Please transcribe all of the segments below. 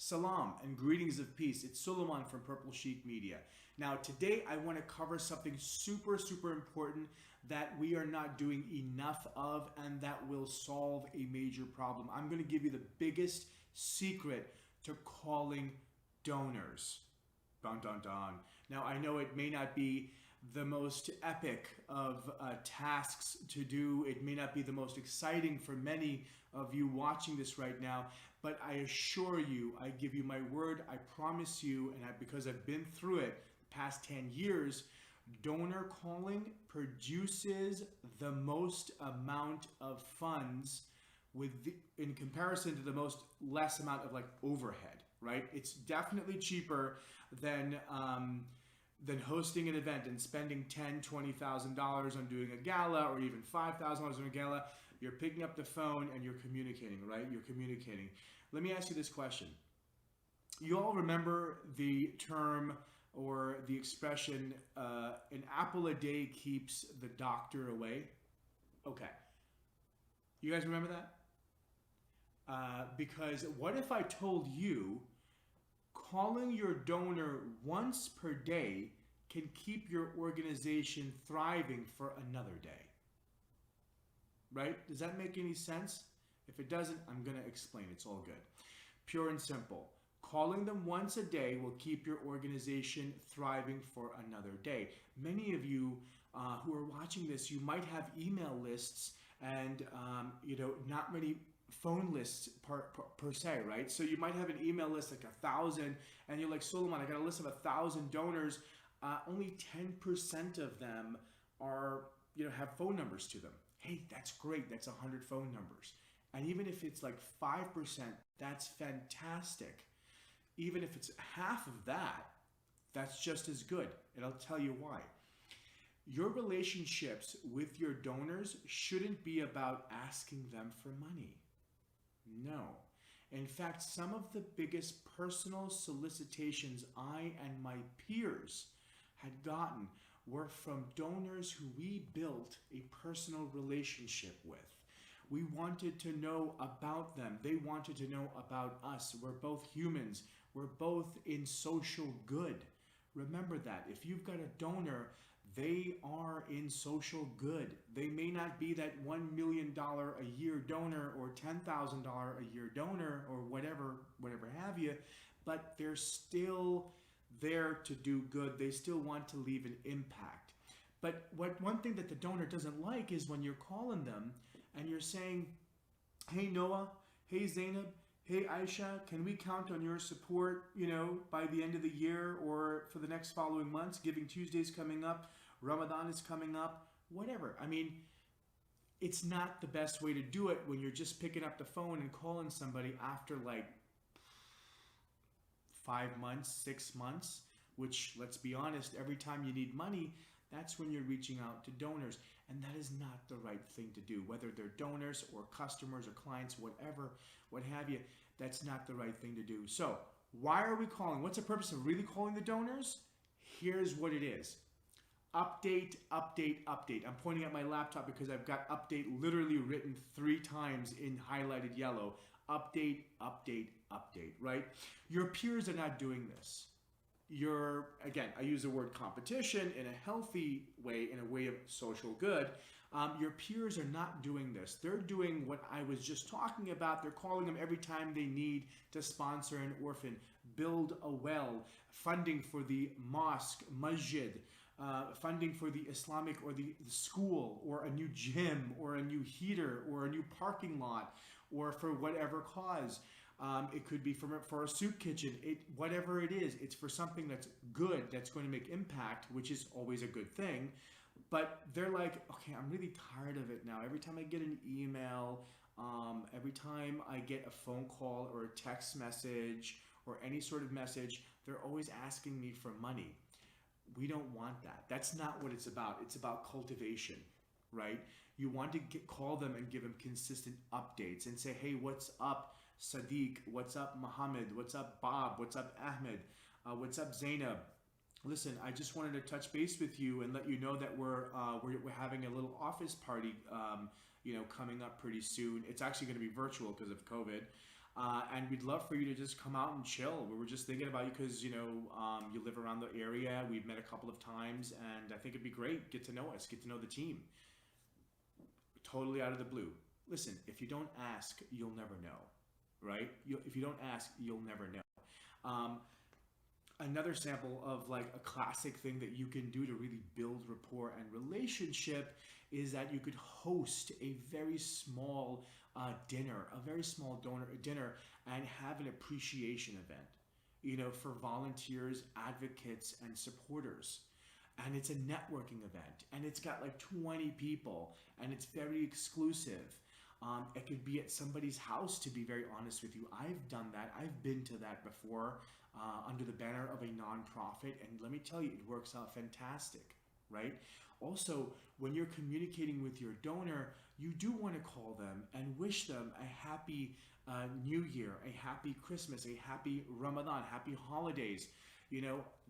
Salam and greetings of peace. It's Suleiman from Purple Sheik Media. Now, today I want to cover something super important that we are not doing enough of and that will solve a major problem. I'm going to give you the biggest secret to calling donors. Dun dun dun. Now, I know it may not be the most epic of tasks to do. It may not be the most exciting for many of you watching this right now, but I assure you, I give you my word, I promise you, and because I've been through it the past 10 years, donor calling produces the most amount of funds in comparison to the most less amount of like overhead, right? It's definitely cheaper than hosting an event and spending $10,000-$20,000 on doing a gala or even $5,000 on a gala. You're picking up the phone and you're communicating, right? You're communicating. Let me ask you this question. You all remember the term or the expression, an apple a day keeps the doctor away? Okay. You guys remember that? Because what if I told you calling your donor once per day can keep your organization thriving for another day? Right? Does that make any sense? If it doesn't, I'm going to explain. It's all good. Pure and simple. Calling them once a day will keep your organization thriving for another day. Many of you who are watching this, you might have email lists and not many phone lists per se, right? So you might have an email list like 1,000 and you're like, Suleiman, I got a list of 1,000 donors. Only 10% of them are, have phone numbers to them. Hey, that's great. That's 100 phone numbers. And even if it's like 5%, that's fantastic. Even if it's half of that, that's just as good. And I'll tell you why. Your relationships with your donors shouldn't be about asking them for money. No. In fact, some of the biggest personal solicitations I and my peers had gotten were from donors who we built a personal relationship with. We wanted to know about them. They wanted to know about us. We're both humans. We're both in social good. Remember that. If you've got a donor, they are in social good. They may not be that $1 million a year donor or $10,000 a year donor or whatever have you, but they're still there to do good. They still want to leave an impact. But one thing that the donor doesn't like is when you're calling them and you're saying, hey Noah, hey Zainab, hey Aisha, can we count on your support, by the end of the year or for the next following months? Giving Tuesday's coming up, Ramadan is coming up, whatever. I mean, it's not the best way to do it when you're just picking up the phone and calling somebody after like 5 months, 6 months, which, let's be honest, every time you need money, that's when you're reaching out to donors. And that is not the right thing to do. Whether they're donors or customers or clients, whatever, what have you, that's not the right thing to do. So why are we calling? What's the purpose of really calling the donors? Here's what it is. Update, update, update. I'm pointing at my laptop because I've got update literally written 3 times in highlighted yellow. Update, update, update, right? Your peers are not doing this. Again, I use the word competition in a healthy way, in a way of social good. Your peers are not doing this. They're doing what I was just talking about. They're calling them every time they need to sponsor an orphan, build a well, funding for the mosque, masjid, funding for the Islamic or the school, or a new gym, or a new heater, or a new parking lot, or for whatever cause. It could be for a soup kitchen. Whatever it is, it's for something that's good, that's going to make impact, which is always a good thing. But they're like, okay, I'm really tired of it now. Every time I get an email, every time I get a phone call or a text message or any sort of message, they're always asking me for money. We don't want that. That's not what it's about. It's about cultivation, right? You want to call them and give them consistent updates and say, hey, what's up, Sadiq? What's up, Muhammad? What's up, Bob? What's up, Ahmed? What's up, Zainab? Listen, I just wanted to touch base with you and let you know that we're having a little office party, coming up pretty soon. It's actually going to be virtual because of COVID. And we'd love for you to just come out and chill. We were just thinking about you because, you live around the area. We've met a couple of times, and I think it'd be great. Get to know us, get to know the team. Totally out of the blue. Listen, if you don't ask, you'll never know, right? If you don't ask, you'll never know. Another sample of like a classic thing that you can do to really build rapport and relationship is that you could host a very small dinner, a very small donor dinner, and have an appreciation event, for volunteers, advocates, and supporters. And it's a networking event, and it's got like 20 people, and it's very exclusive. It could be at somebody's house, to be very honest with you. I've done that. I've been to that before under the banner of a nonprofit, and let me tell you, it works out fantastic, right? Also, when you're communicating with your donor, you do want to call them and wish them a happy New Year, a happy Christmas, a happy Ramadan, happy holidays.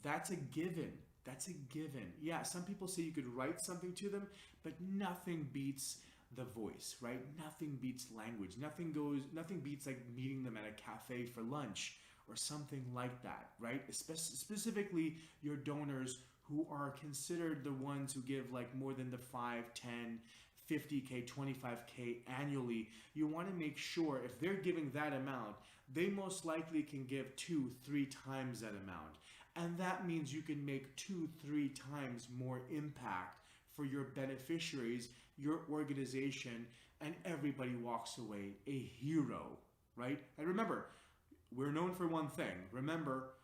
That's a given. That's a given. Yeah, some people say you could write something to them, but nothing beats the voice, right? Nothing beats language. Nothing beats like meeting them at a cafe for lunch or something like that, right? Specifically your donors who are considered the ones who give like more than the 5, 10, 50K, 25K annually. You want to make sure if they're giving that amount, they most likely can give 2, 3 times that amount. And that means you can make 2, 3 times more impact for your beneficiaries, your organization, and everybody walks away a hero, right? And remember, we're known for one thing. Remember,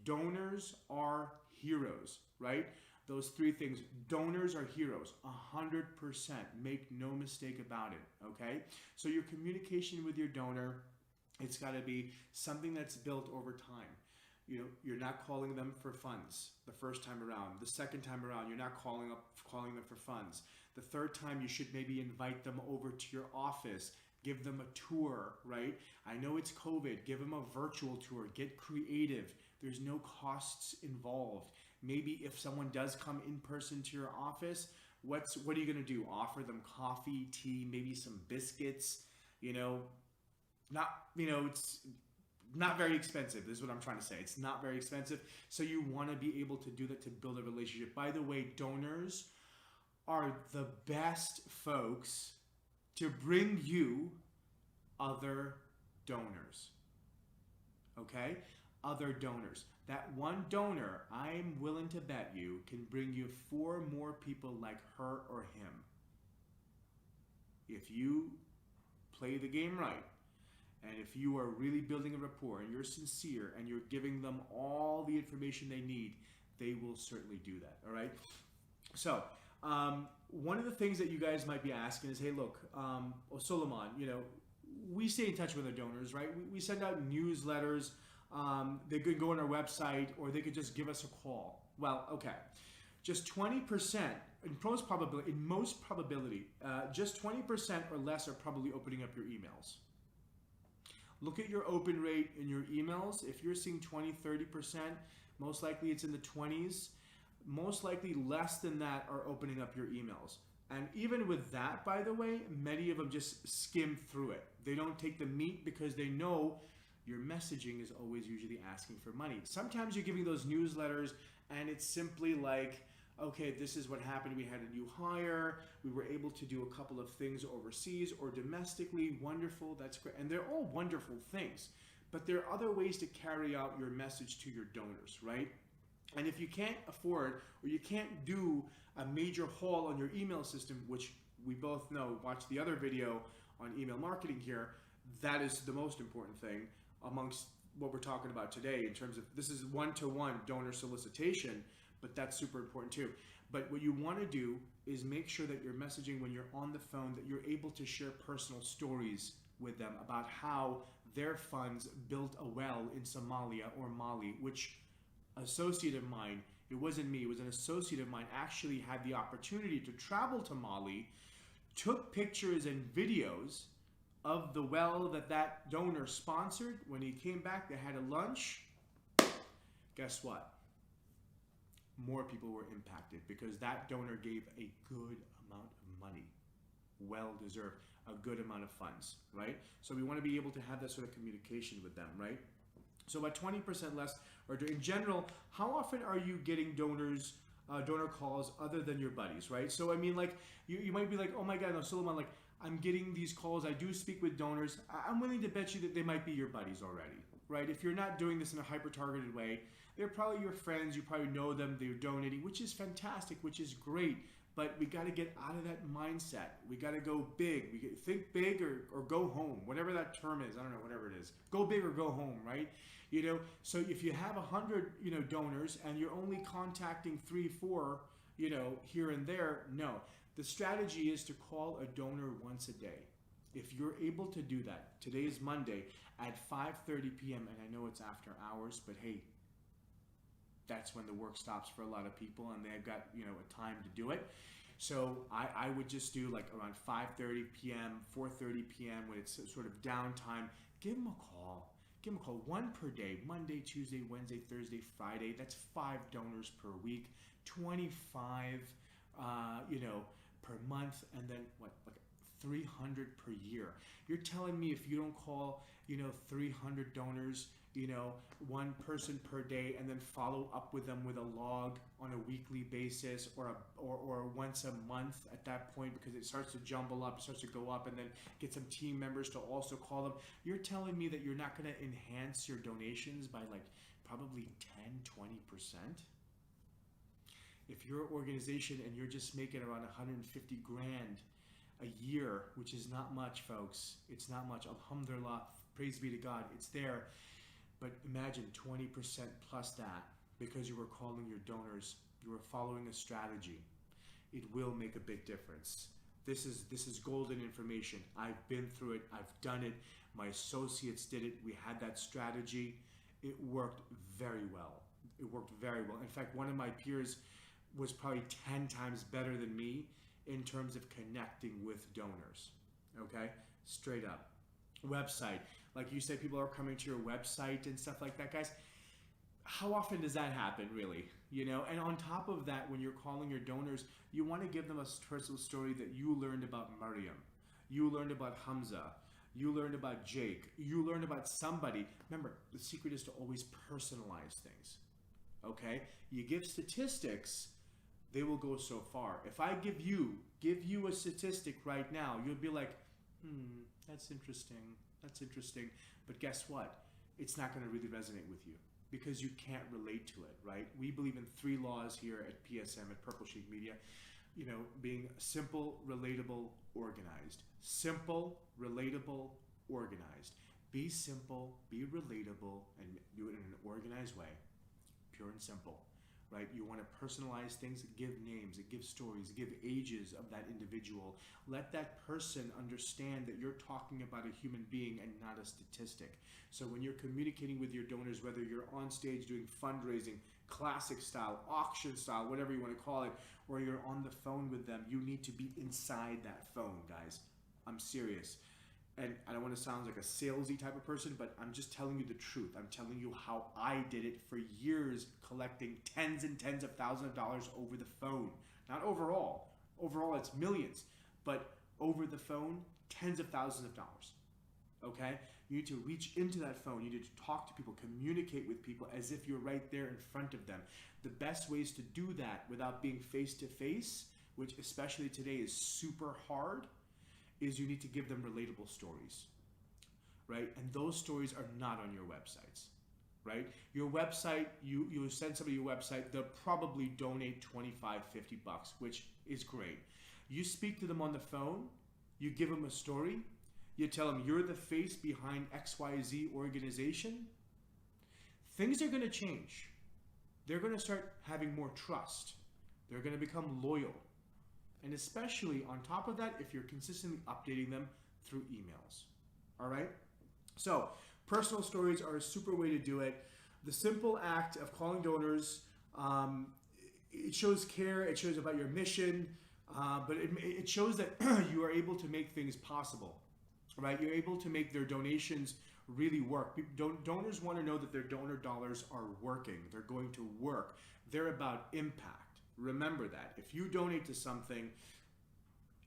donors are heroes, right? Those 3 things. Donors are heroes, 100%. Make no mistake about it, okay? So your communication with your donor, it's got to be something that's built over time. You're not calling them for funds the first time around. The second time around, you're not calling them for funds. The third time, you should maybe invite them over to your office, give them a tour, right? I know it's COVID. Give them a virtual tour. Get creative. There's no costs involved. Maybe if someone does come in person to your office, what are you going to do? Offer them coffee, tea, maybe some biscuits, it's not very expensive. This is what I'm trying to say. It's not very expensive. So you want to be able to do that to build a relationship. By the way, donors are the best folks to bring you other donors. Okay? Other donors. That one donor, I'm willing to bet you, can bring you 4 more people like her or him. If you play the game right, and if you are really building a rapport and you're sincere and you're giving them all the information they need, they will certainly do that, all right? So, one of the things that you guys might be asking is, hey, look, Solomon, we stay in touch with our donors, right? We send out newsletters. They could go on our website or they could just give us a call. Well, okay. Just 20%, in most probability, just 20% or less are probably opening up your emails. Look at your open rate in your emails. If you're seeing 20, 30%, most likely it's in the 20s. Most likely less than that are opening up your emails. And even with that, by the way, many of them just skim through it. They don't take the meat because they know your messaging is always usually asking for money. Sometimes you're giving those newsletters and it's simply like, okay, this is what happened. We had a new hire. We were able to do a couple of things overseas or domestically. Wonderful. That's great. And they're all wonderful things. But there are other ways to carry out your message to your donors, right? And if you can't afford or you can't do a major haul on your email system, which we both know, watch the other video on email marketing here, that is the most important thing amongst what we're talking about today in terms of this is one-to-one donor solicitation, but that's super important too. But what you want to do is make sure that you're messaging when you're on the phone, that you're able to share personal stories with them about how their funds built a well in Somalia or Mali, which associate of mine, it wasn't me, it was an associate of mine, actually had the opportunity to travel to Mali, took pictures and videos of the well that donor sponsored. When he came back, they had a lunch. Guess what? More people were impacted because that donor gave a good amount of money. well deserved, a good amount of funds, right? So we want to be able to have that sort of communication with them, right? So about 20% less, or in general, how often are you getting donor calls other than your buddies, right? So I mean, like you might be like, oh my God, no, Suleiman, like I'm getting these calls. I do speak with donors. I'm willing to bet you that they might be your buddies already, right? If you're not doing this in a hyper-targeted way, they're probably your friends. You probably know them. They're donating, which is fantastic, which is great. But we got to get out of that mindset. We got to go big. Think big or go home, whatever that term is. I don't know, whatever it is. Go big or go home, right? So if you have 100, donors and you're only contacting 3, 4, here and there, no. The strategy is to call a donor once a day. If you're able to do that, today is Monday at 5:30 p.m. and I know it's after hours, but hey, that's when the work stops for a lot of people and they've got, a time to do it. So I would just do like around 5:30 p.m., 4:30 p.m. when it's sort of downtime. Give them a call. Give them a call, 1 per day, Monday, Tuesday, Wednesday, Thursday, Friday. That's 5 donors per week, 25, per month, and then like 300 per year. You're telling me if you don't call, 300 donors, 1 person per day, and then follow up with them with a log on a weekly basis or once a month at that point, because it starts to jumble up, it starts to go up, and then get some team members to also call them. You're telling me that you're not going to enhance your donations by like probably 10-20%? If you're an organization and you're just making around 150 grand a year, which is not much, folks, it's not much. Alhamdulillah, praise be to God, it's there. But imagine 20% plus that, because you were calling your donors, you were following a strategy. It will make a big difference. This is golden information. I've been through it. I've done it. My associates did it. We had that strategy. It worked very well. It worked very well. In fact, one of my peers was probably 10 times better than me in terms of connecting with donors. Okay? Straight up. Website. Like you said, people are coming to your website and stuff like that, guys. How often does that happen, really? And on top of that, when you're calling your donors, you want to give them a personal story that you learned about Maryam. You learned about Hamza. You learned about Jake. You learned about somebody. Remember, the secret is to always personalize things. Okay? You give statistics, they will go so far. If I give you a statistic right now, you'll be like, that's interesting. That's interesting. But guess what? It's not going to really resonate with you because you can't relate to it, right? We believe in 3 laws here at PSM, at Purple Sheik Media, being simple, relatable, organized. Simple, relatable, organized. Be simple, be relatable, and do it in an organized way. Pure and simple. Right? You want to personalize things, give names, give stories, give ages of that individual. Let that person understand that you're talking about a human being and not a statistic. So when you're communicating with your donors, whether you're on stage doing fundraising, classic style, auction style, whatever you want to call it, or you're on the phone with them, you need to be inside that phone, guys. I'm serious. And I don't want to sound like a salesy type of person, but I'm just telling you the truth. I'm telling you how I did it for years, collecting tens and tens of thousands of dollars over the phone. Not overall. Overall, it's millions. But over the phone, tens of thousands of dollars. Okay? You need to reach into that phone. You need to talk to people, communicate with people as if you're right there in front of them. The best ways to do that without being face-to-face, which especially today is super hard, is you need to give them relatable stories, right? And those stories are not on your websites, right? Your website, you send somebody your website, they'll probably donate $25, $50, which is great. You speak to them on the phone, you give them a story, you tell them you're the face behind XYZ organization, things are going to change. They're going to start having more trust. They're going to become loyal. And especially on top of that, if you're consistently updating them through emails. All right? So, personal stories are a super way to do it. The simple act of calling donors, it shows care, it shows about your mission, but it shows that you are able to make things possible. Right? You're able to make their donations really work. Donors want to know that their donor dollars are working. They're going to work. They're about impact. Remember that. If you donate to something,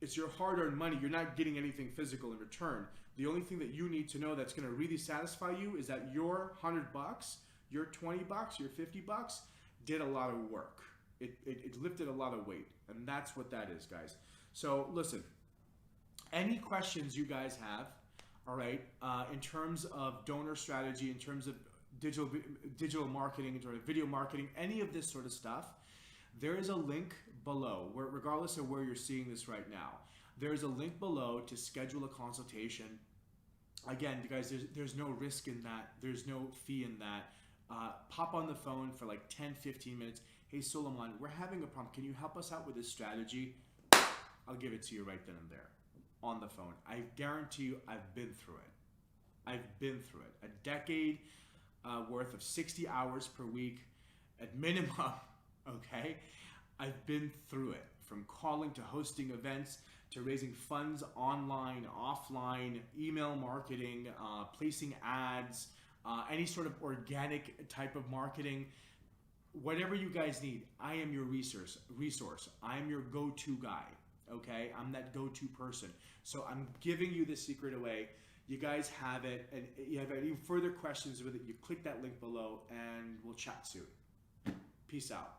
It's your hard-earned money. You're not getting anything physical in return. The only thing that you need to know that's going to really satisfy you is that your $100, your $20, your $50 did a lot of work. It lifted a lot of weight, and that's what that is, guys. So listen, any questions you guys have, all right, in terms of donor strategy, in terms of digital marketing, in terms of video marketing, any of this sort of stuff, there is a link below, where, regardless of where you're seeing this right now, there's a link below to schedule a consultation. Again, guys, there's no risk in that. There's no fee in that. Pop on the phone for like 10, 15 minutes. Hey, Suleiman, we're having a problem. Can you help us out with this strategy? I'll give it to you right then and there on the phone. I guarantee you I've been through it. I've been through it. A decade worth of 60 hours per week at minimum, okay? I've been through it, from calling to hosting events to raising funds online, offline, email marketing, placing ads, any sort of organic type of marketing. Whatever you guys need, I am your resource. I am your go-to guy, okay? I'm that go-to person. So I'm giving you the secret away. You guys have it, and if you have any further questions with it, you click that link below, and we'll chat soon. Peace out.